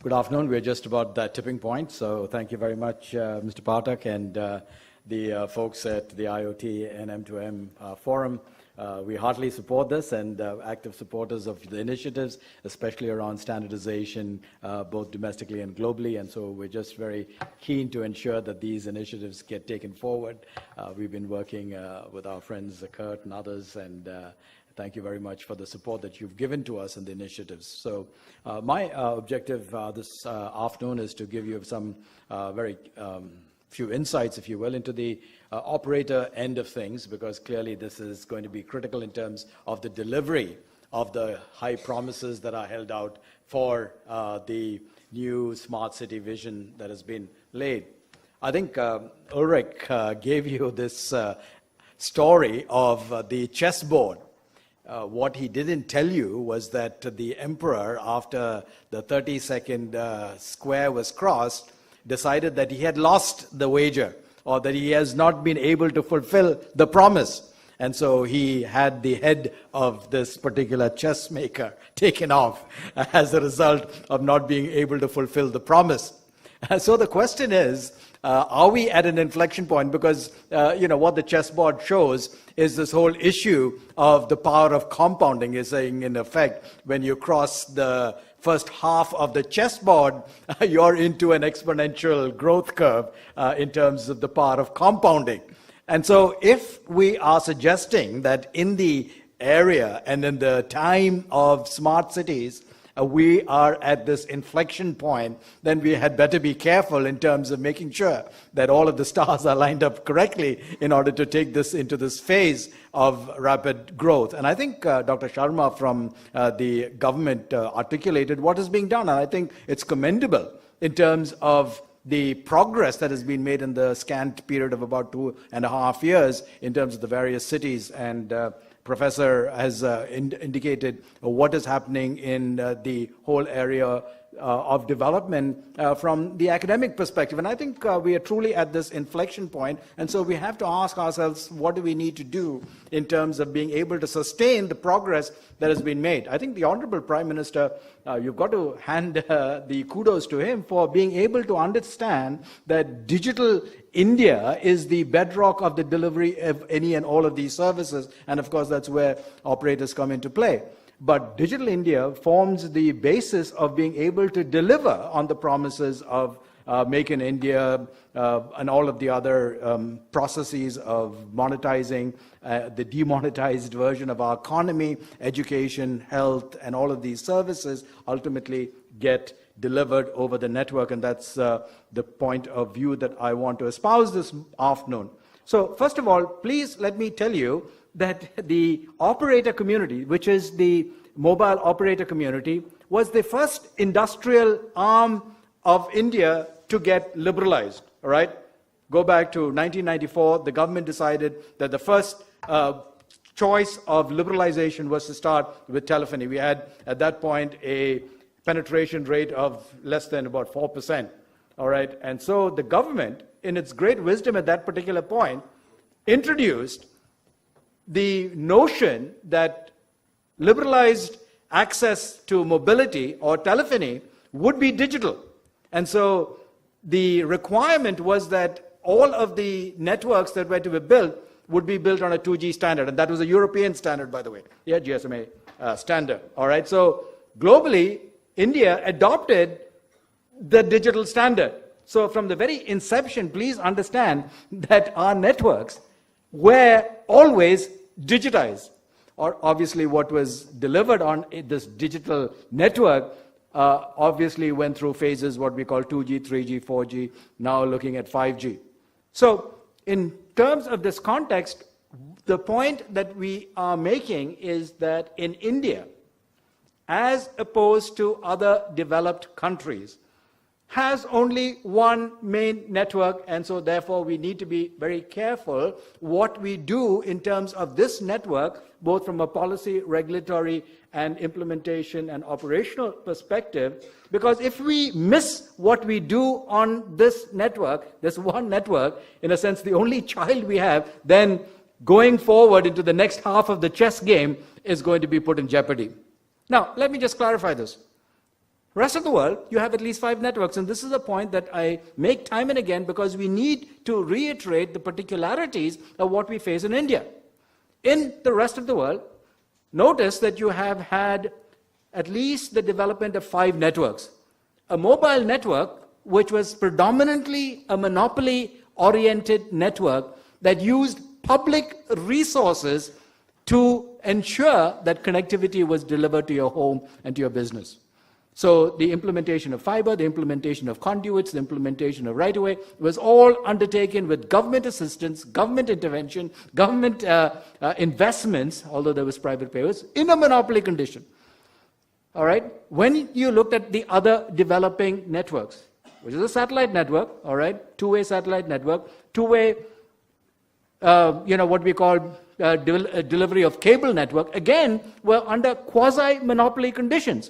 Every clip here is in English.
Good afternoon. We're just about that tipping point, so thank you very much, Mr. Pathak and the folks at the IoT and M2M forum. We heartily support this and active supporters of the initiatives, especially around standardization, both domestically and globally. And so we're just very keen to ensure that these initiatives get taken forward. We've been working with our friends Kurt and others, and thank you very much for the support that you've given to us in the initiatives. So my objective this afternoon is to give you some very few insights, if you will, into the operator end of things, because clearly this is going to be critical in terms of the delivery of the high promises that are held out for the new smart city vision that has been laid. I think Ulrich gave you this story of the chessboard. What he didn't tell you was that the emperor, after the 30-second square was crossed, decided that he had lost the wager, or that he has not been able to fulfill the promise. And so he had the head of this particular chess maker taken off as a result of not being able to fulfill the promise. So the question is, are we at an inflection point? Because what the chessboard shows is this whole issue of the power of compounding, is saying, in effect, when you cross the first half of the chessboard, you're into an exponential growth curve in terms of the power of compounding. And so if we are suggesting that in the area and in the time of smart cities, we are at this inflection point, then we had better be careful in terms of making sure that all of the stars are lined up correctly in order to take this into this phase of rapid growth. And I think Dr. Sharma from the government articulated what is being done, and I think it's commendable in terms of the progress that has been made in the scant period of about 2.5 years in terms of the various cities. And Professor has indicated what is happening in the whole area of development from the academic perspective. And I think we are truly at this inflection point. And so we have to ask ourselves, what do we need to do in terms of being able to sustain the progress that has been made? I think the Honorable Prime Minister, you've got to hand the kudos to him for being able to understand that digital India is the bedrock of the delivery of any and all of these services. And of course, that's where operators come into play. But Digital India forms the basis of being able to deliver on the promises of Make in India and all of the other processes of monetizing the demonetized version of our economy, education, health, and all of these services ultimately get delivered over the network. And that's the point of view that I want to espouse this afternoon. So first of all, please let me tell you that the operator community, which is the mobile operator community, was the first industrial arm of India to get liberalized. All right? Go back to 1994, the government decided that the first choice of liberalization was to start with telephony. We had, at that point, a penetration rate of less than about 4%. All right? And so the government, in its great wisdom at that particular point, introduced the notion that liberalized access to mobility or telephony would be digital. And so the requirement was that all of the networks that were to be built would be built on a 2G standard. And that was a European standard, by the way. Yeah, GSMA standard. All right. So globally, India adopted the digital standard. So from the very inception, please understand that our networks were always digitized. Or obviously what was delivered on this digital network obviously went through phases, what we call 2G, 3G, 4G, now looking at 5G. So in terms of this context, the point that we are making is that in India, as opposed to other developed countries, has only one main network, and so therefore we need to be very careful what we do in terms of this network, both from a policy, regulatory, and implementation and operational perspective, because if we miss what we do on this network, this one network, in a sense the only child we have, then going forward into the next half of the chess game is going to be put in jeopardy. Now, let me just clarify this. Rest of the world, you have at least 5 networks. And this is a point that I make time and again because we need to reiterate the particularities of what we face in India. In the rest of the world, notice that you have had at least the development of 5 networks. A mobile network, which was predominantly a monopoly-oriented network that used public resources to ensure that connectivity was delivered to your home and to your business. So the implementation of fiber, the implementation of conduits, the implementation of right-of-way was all undertaken with government assistance, government intervention, government investments, although there was private payers, in a monopoly condition. All right? When you looked at the other developing networks, which is a satellite network, all right, two-way satellite network, two-way, what we call delivery of cable network, again, were under quasi-monopoly conditions,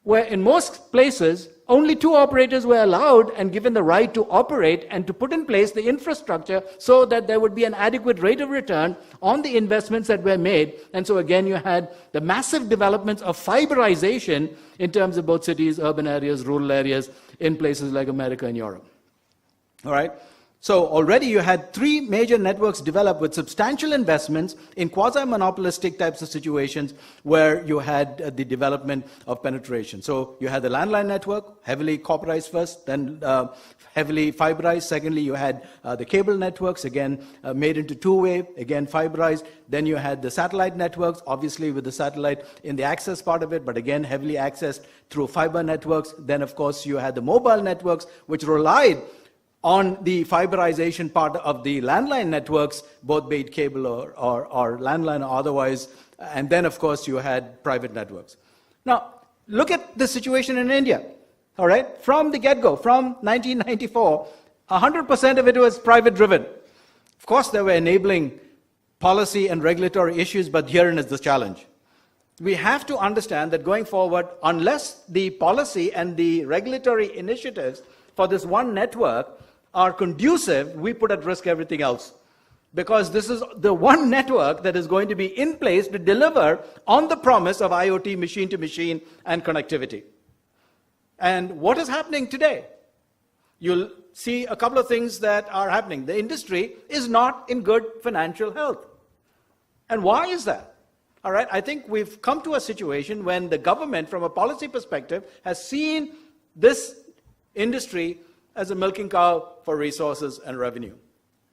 where in most places, only 2 operators were allowed and given the right to operate and to put in place the infrastructure so that there would be an adequate rate of return on the investments that were made. And so again, you had the massive developments of fiberization in terms of both cities, urban areas, rural areas, in places like America and Europe. All right? So already you had 3 major networks developed with substantial investments in quasi-monopolistic types of situations where you had the development of penetration. So you had the landline network, heavily copperized first, then heavily fiberized. Secondly, you had the cable networks, again made into two-way, again fiberized. Then you had the satellite networks, obviously with the satellite in the access part of it, but again heavily accessed through fiber networks. Then of course you had the mobile networks, which relied on the fiberization part of the landline networks, both be it cable or landline or otherwise. And then, of course, you had private networks. Now, look at the situation in India. All right? From the get-go, from 1994, 100% of it was private-driven. Of course, there were enabling policy and regulatory issues, but herein is the challenge. We have to understand that going forward, unless the policy and the regulatory initiatives for this one network are conducive, we put at risk everything else. Because this is the one network that is going to be in place to deliver on the promise of IoT machine-to-machine and connectivity. And what is happening today? You'll see a couple of things that are happening. The industry is not in good financial health. And why is that? All right, I think we've come to a situation when the government, from a policy perspective, has seen this industry as a milking cow for resources and revenue.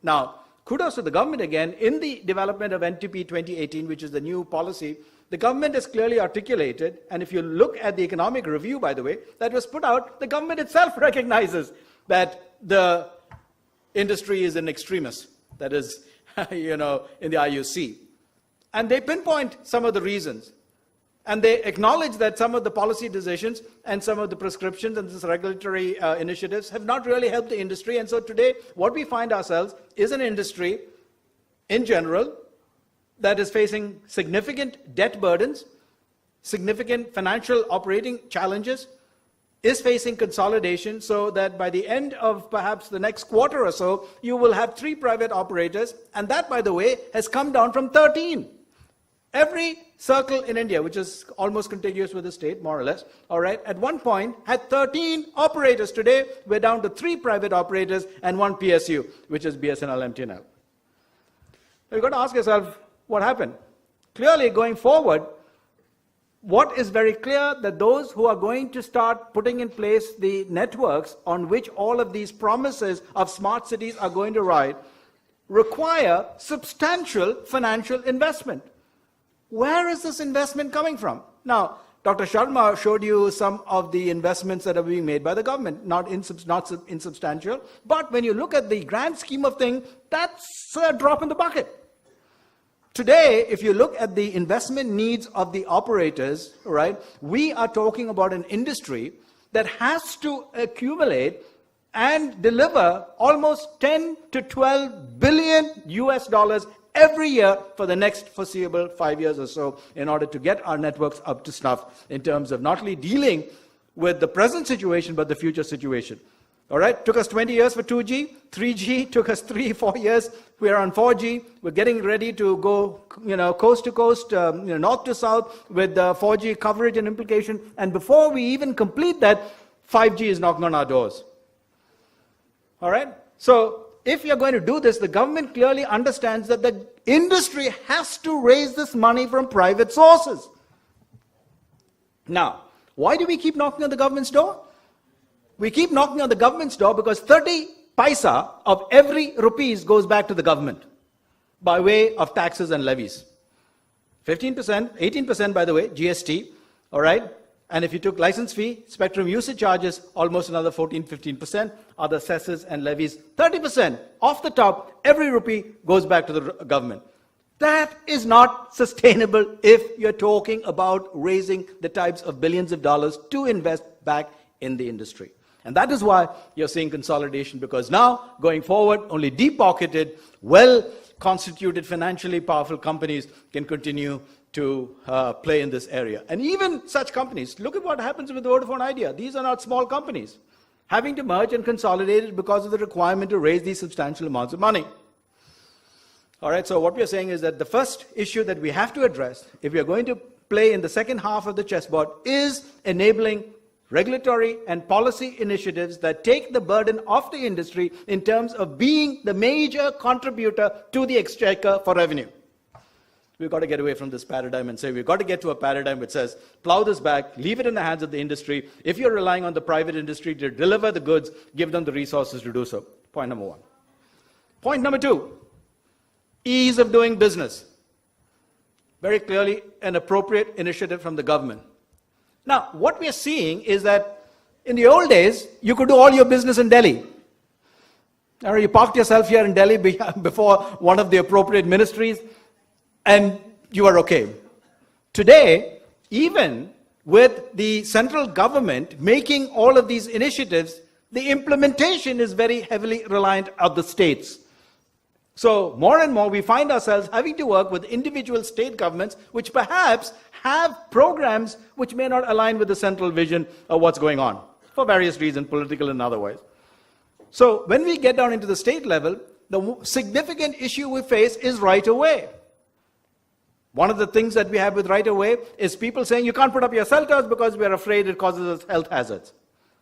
Now, kudos to the government again. In the development of NTP 2018, which is the new policy, the government has clearly articulated, and if you look at the economic review, by the way, that was put out, the government itself recognizes that the industry is an extremist, that is, in the IUC. And they pinpoint some of the reasons. And they acknowledge that some of the policy decisions and some of the prescriptions and these regulatory initiatives have not really helped the industry. And so today, what we find ourselves is an industry, in general, that is facing significant debt burdens, significant financial operating challenges, is facing consolidation, so that by the end of perhaps the next quarter or so, you will have 3 private operators. And that, by the way, has come down from 13. Every circle in India, which is almost contiguous with the state, more or less, all right, at one point had 13 operators. Today, we're down to 3 private operators and 1 PSU, which is BSNL MTNL. You've got to ask yourself, what happened? Clearly, going forward, what is very clear that those who are going to start putting in place the networks on which all of these promises of smart cities are going to ride require substantial financial investment. Where is this investment coming from? Now, Dr. Sharma showed you some of the investments that are being made by the government, not insubstantial, but when you look at the grand scheme of things, that's a drop in the bucket. Today, if you look at the investment needs of the operators, right, we are talking about an industry that has to accumulate and deliver almost 10 to 12 billion US dollars every year for the next foreseeable 5 years or so in order to get our networks up to snuff in terms of not only dealing with the present situation but the future situation. All right, took us 20 years for 2G, 3G took us 3-4 years. We're on 4G. We're getting ready to go, coast to coast, north to south with 4G coverage and implication. And before we even complete that, 5G is knocking on our doors. All right. So if you're going to do this, the government clearly understands that the industry has to raise this money from private sources. Now, why do we keep knocking on the government's door? We keep knocking on the government's door because 30 paisa of every rupees goes back to the government by way of taxes and levies. 15%, 18% by the way, GST, all right? And if you took license fee, spectrum usage charges, almost another 14-15%, other cesses and levies, 30% off the top, every rupee goes back to the government. That is not sustainable if you're talking about raising the types of billions of dollars to invest back in the industry. And that is why you're seeing consolidation, because now, going forward, only deep-pocketed, well-constituted, financially powerful companies can continue to play in this area. And even such companies, look at what happens with Vodafone Idea. These are not small companies, having to merge and consolidate because of the requirement to raise these substantial amounts of money. All right, so what we are saying is that the first issue that we have to address, if we are going to play in the second half of the chessboard, is enabling regulatory and policy initiatives that take the burden off the industry in terms of being the major contributor to the exchequer for revenue. We've got to get away from this paradigm and say we've got to get to a paradigm which says, plow this back, leave it in the hands of the industry. If you're relying on the private industry to deliver the goods, give them the resources to do so. Point number one. Point number two, ease of doing business. Very clearly an appropriate initiative from the government. Now, what we are seeing is that in the old days, you could do all your business in Delhi. Or you parked yourself here in Delhi before one of the appropriate ministries, and you are okay. Today, even with the central government making all of these initiatives, the implementation is very heavily reliant on the states. So more and more we find ourselves having to work with individual state governments which perhaps have programs which may not align with the central vision of what's going on for various reasons, political and otherwise. So when we get down into the state level, the significant issue we face is right of way. One of the things that we have with right of way is people saying you can't put up your cell towers because we're afraid it causes us health hazards.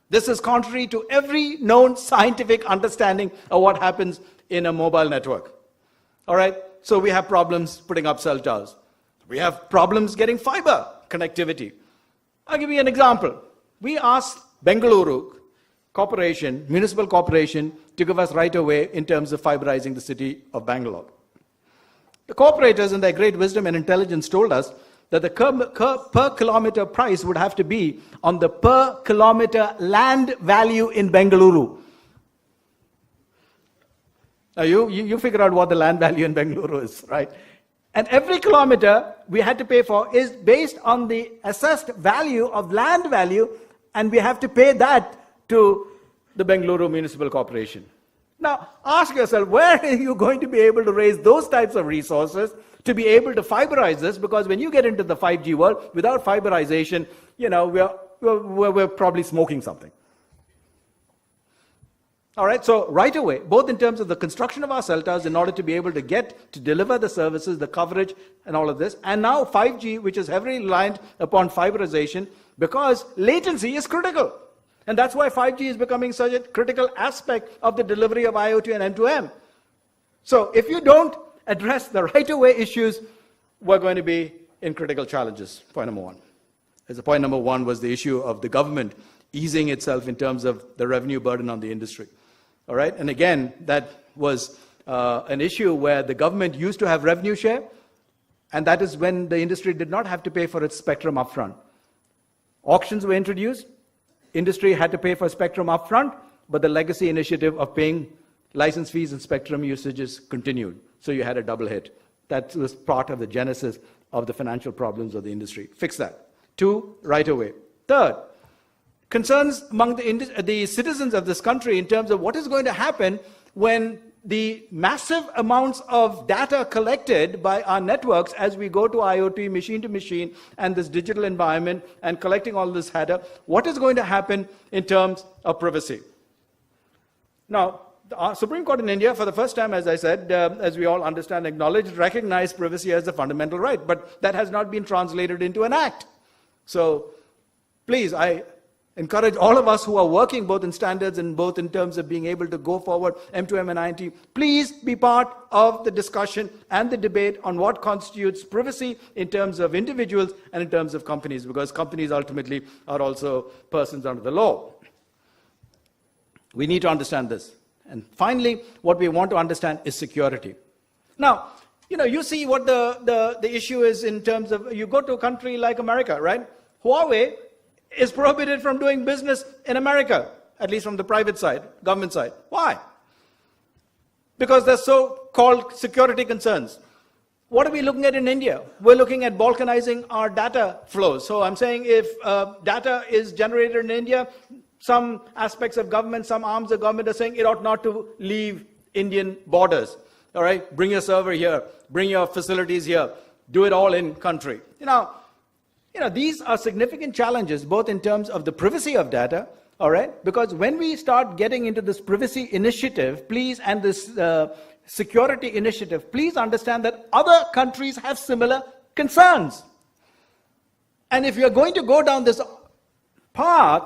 This is contrary to every known scientific understanding of what happens in a mobile network. All right, so we have problems putting up cell towers. We have problems getting fiber connectivity. I'll give you an example. We asked Bengaluru Corporation, Municipal Corporation, to give us right of way in terms of fiberizing the city of Bangalore. The corporators, in their great wisdom and intelligence, told us that the per kilometer price would have to be on the per kilometer land value in Bengaluru. Now you figure out what the land value in Bengaluru is, right? And every kilometer we had to pay for is based on the assessed value of land value, and we have to pay that to the Bengaluru Municipal Corporation. Now, ask yourself, where are you going to be able to raise those types of resources to be able to fiberize this? Because when you get into the 5G world, without fiberization, we're probably smoking something. All right, so right away, both in terms of the construction of our cell towers in order to be able to get to deliver the services, the coverage and all of this, and now 5G, which is heavily reliant upon fiberization, because latency is critical. And that's why 5G is becoming such a critical aspect of the delivery of IoT and M2M. So if you don't address the right-of-way issues, we're going to be in critical challenges. Point number one. Point number one was the issue of the government easing itself in terms of the revenue burden on the industry. All right, and again, that was an issue where the government used to have revenue share, and that is when the industry did not have to pay for its spectrum upfront. Auctions were introduced, industry had to pay for spectrum upfront, but the legacy initiative of paying license fees and spectrum usages continued. So you had a double hit. That was part of the genesis of the financial problems of the industry. Fix that. 2, right away. Third, concerns among the citizens of this country in terms of what is going to happen when the massive amounts of data collected by our networks as we go to IoT, machine to machine, and this digital environment and collecting all this data, what is going to happen in terms of privacy? Now, the Supreme Court in India, for the first time, as I said, as we all understand, acknowledged, recognized privacy as a fundamental right, but that has not been translated into an act. So, please, I encourage all of us who are working both in standards and both in terms of being able to go forward, M2M and INT, please be part of the discussion and the debate on what constitutes privacy in terms of individuals and in terms of companies, because companies ultimately are also persons under the law. We need to understand this. And finally, what we want to understand is security. Now, you see what the issue is in terms of, you go to a country like America, right? Huawei is prohibited from doing business in America, at least from the private side, government side. Why? Because there's so-called security concerns. What are we looking at in India? We're looking at balkanizing our data flows. So I'm saying if data is generated in India, some aspects of government, some arms of government are saying it ought not to leave Indian borders. All right, bring your server here, bring your facilities here, do it all in country. These are significant challenges, both in terms of the privacy of data, all right? Because when we start getting into this privacy initiative, please, and this security initiative, please understand that other countries have similar concerns. And if you're going to go down this path,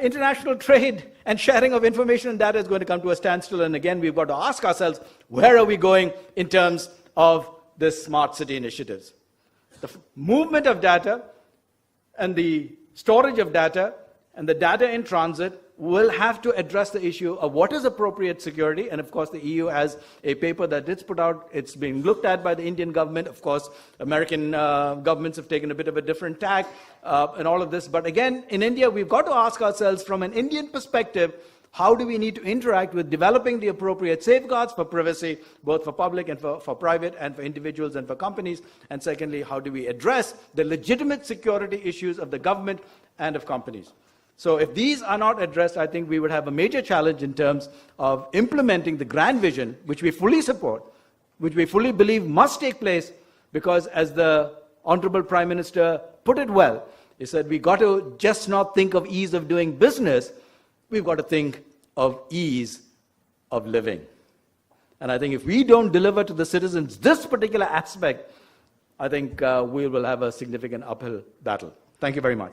international trade and sharing of information and data is going to come to a standstill. And again, we've got to ask ourselves, where are we going in terms of this smart city initiatives? The movement of data and the storage of data and the data in transit will have to address the issue of what is appropriate security. And of course, the EU has a paper that it's put out. It's being looked at by the Indian government. Of course, American governments have taken a bit of a different tack and all of this. But again, in India, we've got to ask ourselves from an Indian perspective, how do we need to interact with developing the appropriate safeguards for privacy, both for public and for private and for individuals and for companies? And secondly, how do we address the legitimate security issues of the government and of companies? So if these are not addressed, I think we would have a major challenge in terms of implementing the grand vision, which we fully support, which we fully believe must take place, because as the Honorable Prime Minister put it well, he said, we got to just not think of ease of doing business, we've got to think of ease of living. And I think if we don't deliver to the citizens this particular aspect, I think we will have a significant uphill battle. Thank you very much.